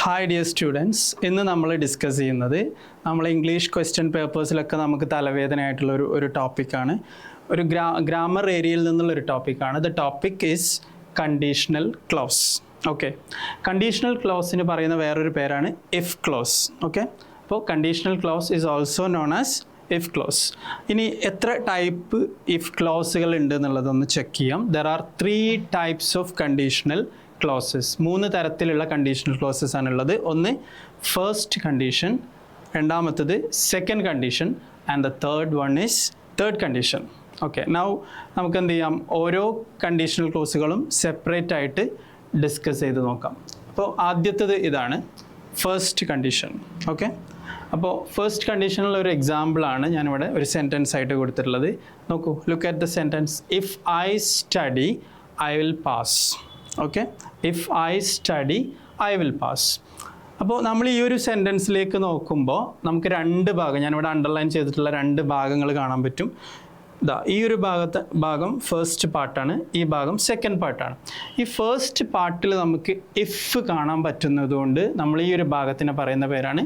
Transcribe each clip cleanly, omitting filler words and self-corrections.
Hi dear students, ഇന്ന് നമ്മൾ discuss ചെയ്യുന്നത് നമ്മൾ ഇംഗ്ലീഷ് ക്വസ്റ്റ്യൻ പേപ്പേഴ്സിലൊക്കെ നമുക്ക് തലവേദനയായിട്ടുള്ള ഒരു ടോപ്പിക്കാണ്. ഒരു ഗ്രാമർ ഏരിയയിൽ നിന്നുള്ളൊരു ടോപ്പിക്കാണ്. The topic is conditional clause. Okay, conditional ക്ലോസിന് പറയുന്ന വേറൊരു പേരാണ് ഇഫ് ക്ലോസ്. ഓക്കെ, അപ്പോൾ conditional clause is also known as if clause. ഇനി എത്ര ടൈപ്പ് ഇഫ് ക്ലോസുകൾ ഉണ്ട് എന്നുള്ളതൊന്ന് ചെക്ക് ചെയ്യാം. There are 3 types of conditional clauses. 3 തരത്തിലുള്ള കണ്ടീഷണൽ ക്ലോസസ് ആണുള്ളത്. ഒന്ന് ഫസ്റ്റ് കണ്ടീഷൻ, രണ്ടാമത്തത് second condition, and the third one is third condition. Okay, now നമുക്ക് എന്ത് ചെയ്യാം, ഓരോ കണ്ടീഷണൽ ക്ലോസുകളും സെപ്പറേറ്റ് ആയിട്ട് ഡിസ്കസ് ചെയ്ത് നോക്കാം. അപ്പോൾ ആദ്യത്തേത് ഇതാണ് ഫസ്റ്റ് കണ്ടീഷൻ. ഓക്കെ, അപ്പോൾ ഫസ്റ്റ് കണ്ടീഷനിലുള്ള ഒരു എക്സാമ്പിളാണ് ഞാനിവിടെ ഒരു സെൻറ്റൻസ് ആയിട്ട് കൊടുത്തിട്ടുള്ളത്. നോക്കൂ, look at the sentence. If I study I will pass. Okay, if I study I will pass. അപ്പോൾ നമ്മൾ ഈ ഒരു സെൻറ്റൻസിലേക്ക് നോക്കുമ്പോൾ നമുക്ക് 2 ഭാഗം, ഞാനിവിടെ അണ്ടർലൈൻ ചെയ്തിട്ടുള്ള 2 ഭാഗങ്ങൾ കാണാൻ പറ്റും. ഈ ഒരു ഭാഗം ഫസ്റ്റ് പാർട്ടാണ്, ഈ ഭാഗം സെക്കൻഡ് പാർട്ടാണ്. ഈ ഫസ്റ്റ് പാർട്ടിൽ നമുക്ക് ഇഫ് കാണാൻ പറ്റുന്നതുകൊണ്ട് നമ്മൾ ഈ ഒരു ഭാഗത്തിന് പറയുന്ന പേരാണ്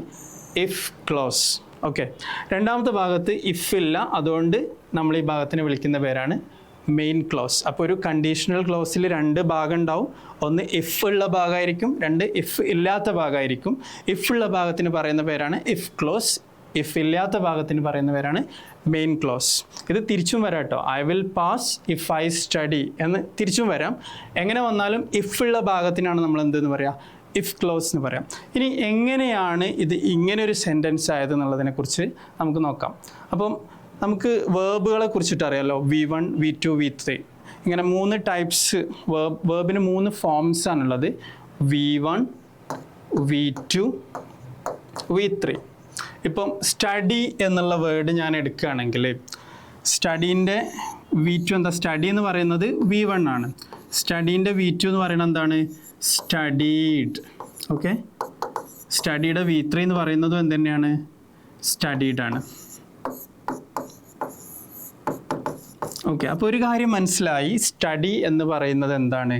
ഇഫ് ക്ലോസ്. ഓക്കെ, രണ്ടാമത്തെ ഭാഗത്ത് ഇഫ് ഇല്ല, അതുകൊണ്ട് നമ്മൾ ഈ ഭാഗത്തിന് വിളിക്കുന്ന പേരാണ് മെയിൻ ക്ലോസ്. അപ്പോൾ ഒരു കണ്ടീഷണൽ ക്ലോസിൽ 2 ഭാഗം ഉണ്ടാവും. ഒന്ന് ഇഫ് ഉള്ള ഭാഗമായിരിക്കും, 2 ഇഫ് ഇല്ലാത്ത ഭാഗമായിരിക്കും. ഇഫ് ഉള്ള ഭാഗത്തിന് പറയുന്ന പേരാണ് ഇഫ് ക്ലോസ്, ഇഫ് ഇല്ലാത്ത ഭാഗത്തിന് പറയുന്ന പേരാണ് മെയിൻ ക്ലോസ്. ഇത് തിരിച്ചും വരാം കേട്ടോ. I will pass if I study എന്ന് തിരിച്ചും വരാം. എങ്ങനെ വന്നാലും ഇഫ് ഉള്ള ഭാഗത്തിനാണ് നമ്മൾ എന്തെന്ന് പറയാം, ഇഫ് ക്ലോസ് എന്ന് പറയാം. ഇനി എങ്ങനെയാണ് ഇത് ഇങ്ങനെ ഒരു സെൻറ്റൻസ് ആയതെന്നുള്ളതിനെക്കുറിച്ച് നമുക്ക് നോക്കാം. അപ്പം നമുക്ക് വേർബുകളെ കുറിച്ചിട്ട് അറിയാമല്ലോ. V1, V2, V3 ഇങ്ങനെ 3 ടൈപ്സ് വേർബിന് 3 ഫോംസ് ആണുള്ളത്. V1, V2, V3. ഇപ്പം സ്റ്റഡി എന്നുള്ള വേർഡ് ഞാൻ എടുക്കുകയാണെങ്കിൽ സ്റ്റഡീൻ്റെ V2 എന്താ, സ്റ്റഡി എന്ന് പറയുന്നത് V1 ആണ്. സ്റ്റഡീൻ്റെ V2 എന്ന് പറയുന്നത് എന്താണ്, സ്റ്റഡീഡ്. ഓക്കെ, സ്റ്റഡിയുടെ V3 എന്ന് പറയുന്നതും എന്ത് തന്നെയാണ്, സ്റ്റഡീഡ് ആണ്. ഓക്കെ, അപ്പോൾ ഒരു കാര്യം മനസ്സിലായി, സ്റ്റഡി എന്ന് പറയുന്നത് എന്താണ്,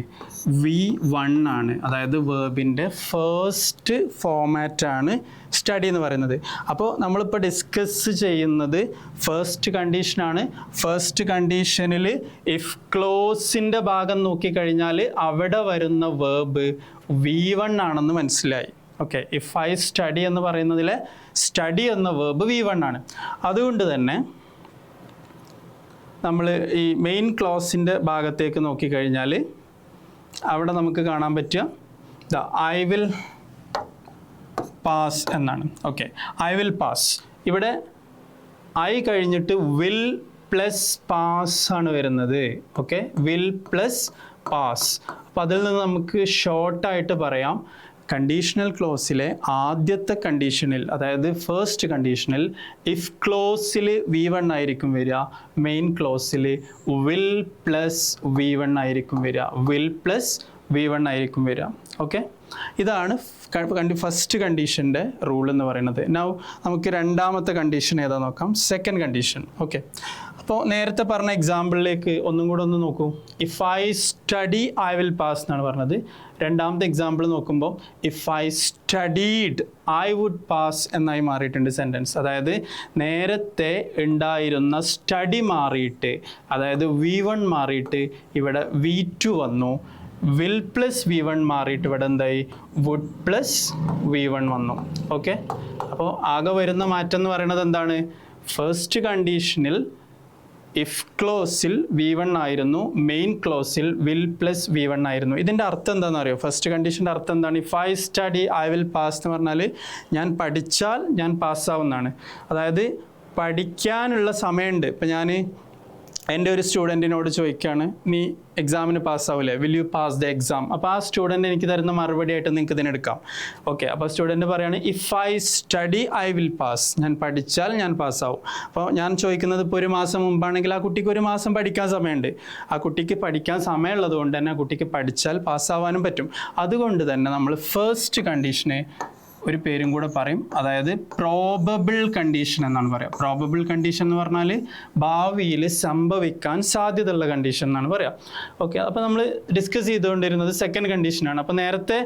V1 ആണ്. അതായത് വേർബിൻ്റെ ഫസ്റ്റ് ഫോമാറ്റാണ് സ്റ്റഡി എന്ന് പറയുന്നത്. അപ്പോൾ നമ്മളിപ്പോൾ ഡിസ്കസ് ചെയ്യുന്നത് ഫസ്റ്റ് കണ്ടീഷനാണ്. ഫസ്റ്റ് കണ്ടീഷനിൽ ഇഫ് ക്ലോസിൻ്റെ ഭാഗം നോക്കിക്കഴിഞ്ഞാൽ അവിടെ വരുന്ന വേർബ് V1 ആണെന്ന് മനസ്സിലായി. ഓക്കെ, ഇഫ് ഐ സ്റ്റഡി എന്ന് പറയുന്നതിലെ സ്റ്റഡി എന്ന വേർബ് V1 ആണ്. അതുകൊണ്ട് തന്നെ നമ്മൾ ഈ മെയിൻ ക്ലോസിൻ്റെ ഭാഗത്തേക്ക് നോക്കിക്കഴിഞ്ഞാൽ അവിടെ നമുക്ക് കാണാൻ പറ്റുക ഐ വിൽ പാസ് എന്നാണ്. Okay, I will pass. ഇവിടെ ഐ കഴിഞ്ഞിട്ട് വിൽ പ്ലസ് പാസ് ആണ് വരുന്നത്. Okay, will plus pass. അപ്പോൾ അതിൽ നിന്ന് നമുക്ക് ഷോർട്ടായിട്ട് പറയാം, കണ്ടീഷണൽ ക്ലോസിലെ ആദ്യത്തെ കണ്ടീഷനിൽ, അതായത് ഫസ്റ്റ് കണ്ടീഷനിൽ ഇഫ് ക്ലോസിൽ V1 ആയിരിക്കും വരിക, മെയിൻ ക്ലോസിൽ വിൽ പ്ലസ് V1 ആയിരിക്കും വരിക, വിൽ പ്ലസ് V1 ആയിരിക്കും വരിക. ഓക്കെ, ഇതാണ് ഫസ്റ്റ് കണ്ടീഷൻ്റെ റൂൾ എന്ന് പറയുന്നത്. നൗ നമുക്ക് രണ്ടാമത്തെ കണ്ടീഷൻ ഏതാ നോക്കാം, സെക്കൻഡ് കണ്ടീഷൻ. ഓക്കെ, അപ്പോൾ നേരത്തെ പറഞ്ഞ എക്സാമ്പിളിലേക്ക് ഒന്നും കൂടെ ഒന്ന് നോക്കൂ. If I study I will pass എന്നാണ് പറഞ്ഞത്. രണ്ടാമത്തെ എക്സാമ്പിൾ നോക്കുമ്പോൾ if I studied I would pass എന്നായി മാറിയിട്ടുണ്ട് സെൻറ്റൻസ്. അതായത് നേരത്തെ ഉണ്ടായിരുന്ന സ്റ്റഡി മാറിയിട്ട്, അതായത് V1 മാറിയിട്ട് ഇവിടെ V2 വന്നു. വിൽ പ്ലസ് V1 മാറിയിട്ട് ഇവിടെ എന്തായി, വുഡ് പ്ലസ് V1 വന്നു. ഓക്കെ, അപ്പോൾ ആകെ വരുന്ന മാറ്റം എന്ന് പറയുന്നത് എന്താണ്, ഫസ്റ്റ് കണ്ടീഷനിൽ ഇഫ് ക്ലോസിൽ V1 ആയിരുന്നു, മെയിൻ ക്ലോസിൽ വിൽ പ്ലസ് V1 ആയിരുന്നു. ഇതിൻ്റെ അർത്ഥം എന്താണെന്ന് അറിയോ, ഫസ്റ്റ് കണ്ടീഷൻ്റെ അർത്ഥം എന്താണ്, if I study I will pass എന്ന് പറഞ്ഞാൽ ഞാൻ പഠിച്ചാൽ ഞാൻ പാസ്സാവുന്നതാണ്. അതായത് പഠിക്കാനുള്ള സമയമുണ്ട്. ഇപ്പം ഞാൻ എൻ്റെ ഒരു സ്റ്റുഡൻറ്റിനോട് ചോദിക്കുകയാണ്, നീ എക്സാമിന് പാസ്സാവില്ലേ, will you pass the exam? അപ്പോൾ ആ സ്റ്റുഡൻറ്റ് എനിക്ക് തരുന്ന മറുപടി ആയിട്ട് നിങ്ങൾക്ക് ഇതിനെടുക്കാം. ഓക്കെ, അപ്പോൾ സ്റ്റുഡൻറ്റ് പറയുകയാണ് if I study I will pass, ഞാൻ പഠിച്ചാൽ ഞാൻ പാസ്സാവും. അപ്പോൾ ഞാൻ ചോദിക്കുന്നത് ഇപ്പോൾ 1 മാസം മുമ്പാണെങ്കിൽ ആ കുട്ടിക്ക് 1 മാസം പഠിക്കാൻ സമയമുണ്ട്. ആ കുട്ടിക്ക് പഠിക്കാൻ സമയമുള്ളത് കൊണ്ട് തന്നെ ആ കുട്ടിക്ക് പഠിച്ചാൽ പാസ്സാവാനും പറ്റും. അതുകൊണ്ട് തന്നെ നമ്മൾ ഫസ്റ്റ് കണ്ടീഷനെ ഒരു പേരും കൂടെ പറയും, അതായത് പ്രോബബിൾ കണ്ടീഷൻ എന്നാണ് പറയുക. പ്രോബബിൾ കണ്ടീഷൻ എന്ന് പറഞ്ഞാൽ ഭാവിയിൽ സംഭവിക്കാൻ സാധ്യതയുള്ള കണ്ടീഷൻ എന്നാണ് പറയുക. ഓക്കെ, അപ്പോൾ നമ്മൾ ഡിസ്കസ് ചെയ്തുകൊണ്ടിരുന്നത് സെക്കൻഡ് കണ്ടീഷനാണ്. അപ്പോൾ നേരത്തെ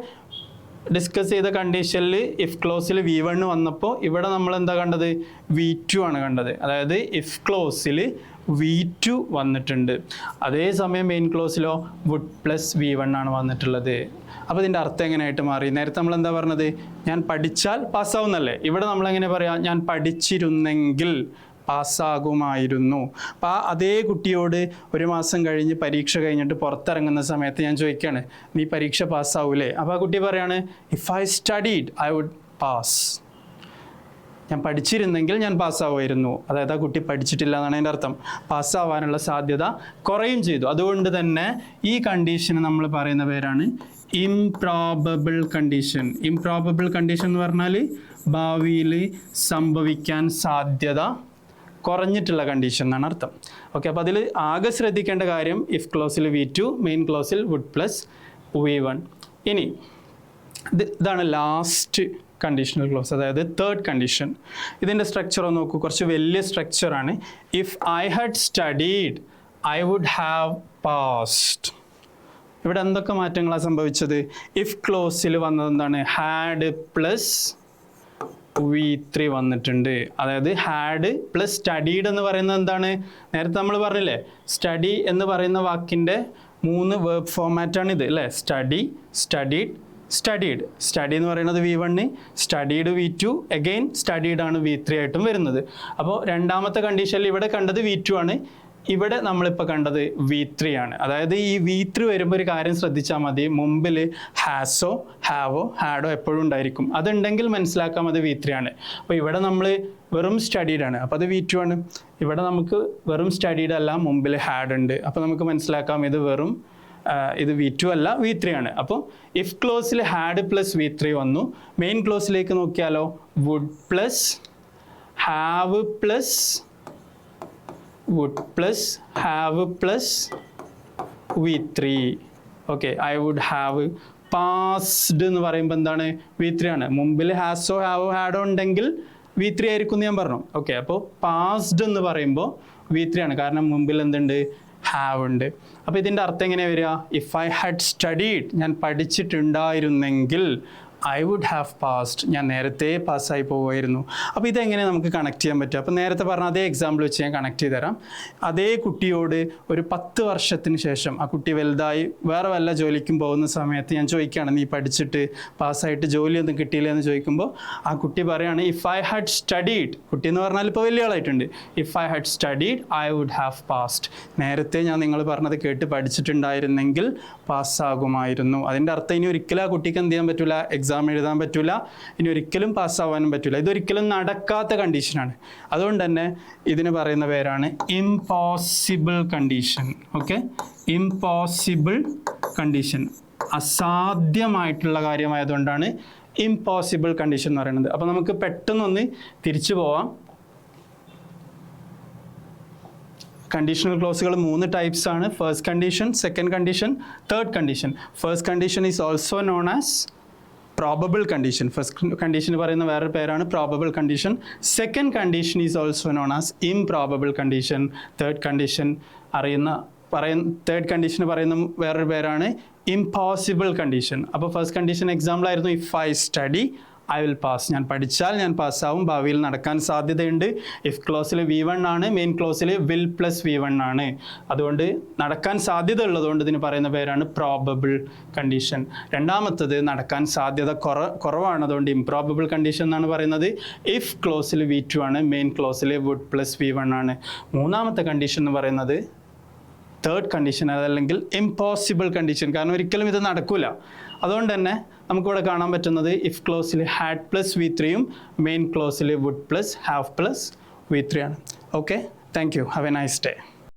ഡിസ്കസ് ചെയ്ത കണ്ടീഷനിൽ ഇഫ് ക്ലോസിൽ V1 വന്നപ്പോൾ ഇവിടെ നമ്മൾ എന്താ കണ്ടത്, V2 ആണ് കണ്ടത്. അതായത് ഇഫ് ക്ലോസിൽ V2 വന്നിട്ടുണ്ട്. അതേസമയം മെയിൻ ക്ലോസിലോ വുഡ് പ്ലസ് V1 ആണ് വന്നിട്ടുള്ളത്. അപ്പോൾ ഇതിൻ്റെ അർത്ഥം എങ്ങനെയായിട്ട് മാറി? നേരത്തെ നമ്മൾ എന്താ പറഞ്ഞത്, ഞാൻ പഠിച്ചാൽ പാസ്സാവുന്നല്ലേ. ഇവിടെ നമ്മളെങ്ങനെ പറയാം, ഞാൻ പഠിച്ചിരുന്നെങ്കിൽ പാസ്സാകുമായിരുന്നു. അപ്പോൾ അതേ കുട്ടിയോട് ഒരു മാസം കഴിഞ്ഞ് പരീക്ഷ കഴിഞ്ഞിട്ട് പുറത്തിറങ്ങുന്ന സമയത്ത് ഞാൻ ചോദിക്കുകയാണ്, നീ പരീക്ഷ പാസ്സാവൂലേ? അപ്പോൾ ആ കുട്ടി പറയാണ്, if I studied I would pass. ഞാൻ പഠിച്ചിരുന്നെങ്കിൽ ഞാൻ പാസ്സാവുമായിരുന്നു. അതായത് ആ കുട്ടി പഠിച്ചിട്ടില്ല എന്നാണ് അതിൻ്റെ അർത്ഥം. പാസ്സാവാനുള്ള സാധ്യത കുറയും ചെയ്തു. അതുകൊണ്ട് തന്നെ ഈ കണ്ടീഷന് നമ്മൾ പറയുന്ന പേരാണ് ഇംപ്രോബബിൾ കണ്ടീഷൻ. ഇംപ്രോബബിൾ കണ്ടീഷൻ എന്ന് പറഞ്ഞാൽ ഭാവിയിൽ സംഭവിക്കാൻ സാധ്യത കുറഞ്ഞിട്ടുള്ള കണ്ടീഷൻ എന്നാണ് അർത്ഥം. ഓക്കെ, അപ്പോൾ അതിൽ ആകെ ശ്രദ്ധിക്കേണ്ട കാര്യം ഇഫ് ക്ലോസിൽ V2, മെയിൻ ക്ലോസിൽ വുഡ് പ്ലസ് V1. ഇനി ഇതാണ് ലാസ്റ്റ് കണ്ടീഷണൽ ക്ലോസ്, അതായത് തേർഡ് കണ്ടീഷൻ. ഇതിൻ്റെ സ്ട്രക്ചർ ഒന്ന് നോക്കൂ, കുറച്ച് വലിയ സ്ട്രക്ചറാണ്. If I had studied I would have passed. ഇവിടെ എന്തൊക്കെ മാറ്റങ്ങളാണ് സംഭവിച്ചത്? ഇഫ് ക്ലോസിൽ വന്നത് എന്താണ്, ഹാഡ് പ്ലസ് V3 വന്നിട്ടുണ്ട്. അതായത് ഹാഡ് പ്ലസ് സ്റ്റഡീഡ് എന്ന് പറയുന്നത് എന്താണ്? നേരത്തെ നമ്മൾ പറഞ്ഞില്ലേ, സ്റ്റഡി എന്ന് പറയുന്ന വാക്കിൻ്റെ 3 വേർബ് ഫോമാറ്റാണ് ഇത് അല്ലേ. Study, studied, studied. സ്റ്റഡി എന്ന് പറയുന്നത് V1, studied V2, again studied ആണ് V3 ആയിട്ടും വരുന്നത്. അപ്പോൾ രണ്ടാമത്തെ കണ്ടീഷനിൽ ഇവിടെ കണ്ടത് V2 ആണ്, ഇവിടെ നമ്മളിപ്പോൾ കണ്ടത് V3 ആണ്. അതായത് ഈ V3 വരുമ്പോൾ ഒരു കാര്യം ശ്രദ്ധിച്ചാൽ മതി, മുമ്പിൽ ഹാസോ ഹാവോ ഹാഡോ എപ്പോഴും ഉണ്ടായിരിക്കും. അതുണ്ടെങ്കിൽ മനസ്സിലാക്കാം അത് V3 ആണ്. അപ്പോൾ ഇവിടെ നമ്മൾ വെറും സ്റ്റഡീഡ് ആണ്, അപ്പോൾ അത് V2 ആണ്. ഇവിടെ നമുക്ക് വെറും സ്റ്റഡീഡ് അല്ല, മുമ്പിൽ ഹാഡ് ഉണ്ട്. അപ്പോൾ നമുക്ക് മനസ്സിലാക്കാം ഇത് V2 അല്ല, V3 ആണ്. അപ്പോൾ ഇഫ് ക്ലോസിൽ ഹാഡ് പ്ലസ് V3 വന്നു. മെയിൻ ക്ലോസിലേക്ക് നോക്കിയാലോ, would plus have plus would plus have plus V3. Okay, I would have passed എന്ന് പറയുമ്പോൾ എന്താണ്, V3 ആണ്. മുമ്പിൽ ഹാസോ ഹാവോ ഹാഡോ ഉണ്ടെങ്കിൽ V3 ആയിരിക്കും എന്ന് ഞാൻ പറഞ്ഞു. ഓക്കെ, അപ്പോൾ പാസ്ഡ് എന്ന് പറയുമ്പോൾ V3 ആണ്, കാരണം മുമ്പിൽ എന്തുണ്ട്, ഹാവ് ഉണ്ട്. അപ്പോൾ ഇതിൻ്റെ അർത്ഥം എങ്ങനെയാണ് വരിക? ഇഫ് ഐ ഹാഡ് സ്റ്റഡീഡ്, ഞാൻ പഠിച്ചിട്ടുണ്ടായിരുന്നെങ്കിൽ ഐ വുഡ് ഹാവ് പാസ്ഡ്, ഞാൻ നേരത്തെ പാസ്സായി പോകുമായിരുന്നു. അപ്പോൾ ഇതെങ്ങനെ നമുക്ക് കണക്ട് ചെയ്യാൻ പറ്റും? അപ്പോൾ നേരത്തെ പറഞ്ഞ അതേ എക്സാമ്പിൾ വെച്ച് ഞാൻ കണക്ട് ചെയ്ത് തരാം. അതേ കുട്ടിയോട് ഒരു 10 വർഷത്തിന് ശേഷം ആ കുട്ടി വലുതായി വേറെ വല്ല ജോലിക്കും പോകുന്ന സമയത്ത് ഞാൻ ചോദിക്കുകയാണ്, നീ പഠിച്ചിട്ട് പാസ്സായിട്ട് ജോലിയൊന്നും കിട്ടിയില്ല എന്ന് ചോദിക്കുമ്പോൾ ആ കുട്ടി പറയുകയാണ്, ഇഫ് ഐ ഹാഡ് സ്റ്റഡീഡ്, കുട്ടി എന്ന് പറഞ്ഞാൽ ഇപ്പോൾ വലിയ ആളായിട്ടുണ്ട്, if I had studied I would have passed, നേരത്തെ ഞാൻ നിങ്ങൾ പറഞ്ഞത് കേട്ട് പഠിച്ചിട്ടുണ്ടായിരുന്നെങ്കിൽ പാസ്സാകുമായിരുന്നു. അതിൻ്റെ അർത്ഥം ഇനി ഒരിക്കലും ആ കുട്ടിക്ക് എന്ത് ചെയ്യാൻ പറ്റില്ല, എക്സാം എഴുതാൻ പറ്റില്ല, ഇനി ഒരിക്കലും പാസ്സാവാനും പറ്റില്ല. ഇതൊരിക്കലും നടക്കാത്ത കണ്ടീഷനാണ്. അതുകൊണ്ട് തന്നെ ഇതിന് പറയുന്ന പേരാണ് impossible condition. Okay, impossible condition, അസാധ്യമായിട്ടുള്ള കാര്യമായതുകൊണ്ടാണ് ഇംപോസിബിൾ കണ്ടീഷൻ എന്ന് പറയുന്നത്. അപ്പോൾ നമുക്ക് പെട്ടെന്നൊന്ന് തിരിച്ചു പോവാം. കണ്ടീഷണൽ ക്ലോസുകൾ 3 ടൈപ്സ് ആണ്. First condition, second condition, third condition. First condition is also known as probable condition. First condition പറയുന്ന വേറൊരു പേരാണ് probable condition. Second condition is also known as improbable condition. Third കണ്ടീഷന് പറയുന്ന വേറൊരു പേരാണ് ഇംപോസിബിൾ കണ്ടീഷൻ. അപ്പോൾ ഫസ്റ്റ് കണ്ടീഷൻ എക്സാമ്പിൾ ആയിരുന്നു if I study I will pass, ഞാൻ പഠിച്ചാൽ ഞാൻ പാസ്സാവും, ഭാവിയിൽ നടക്കാൻ സാധ്യതയുണ്ട്. ഇഫ് ക്ലോസിൽ V1 ആണ്, മെയിൻ ക്ലോസിൽ വിൽ പ്ലസ് V1 ആണ്. അതുകൊണ്ട് നടക്കാൻ സാധ്യത ഉള്ളതുകൊണ്ട് ഇതിന് പറയുന്ന പേരാണ് പ്രോബബിൾ കണ്ടീഷൻ. രണ്ടാമത്തത് നടക്കാൻ സാധ്യത കുറവാണ്, അതുകൊണ്ട് ഇംപ്രോബബിൾ കണ്ടീഷൻ എന്നാണ് പറയുന്നത്. ഇഫ് ക്ലോസിൽ V2 ആണ്, മെയിൻ ക്ലോസിൽ വുഡ് പ്ലസ് V1 ആണ്. മൂന്നാമത്തെ കണ്ടീഷൻ എന്ന് പറയുന്നത് തേർഡ് കണ്ടീഷൻ, അതല്ലെങ്കിൽ ഇംപോസിബിൾ കണ്ടീഷൻ, കാരണം ഒരിക്കലും ഇത് നടക്കില്ല. അതുകൊണ്ട് തന്നെ നമുക്കിവിടെ കാണാൻ പറ്റുന്നത് ഇഫ് ക്ലോസിൽ ഹാഡ് പ്ലസ് V3യും മെയിൻ ക്ലോസിൽ would plus have plus V3 ആണ്. Okay, thank you, have a nice day.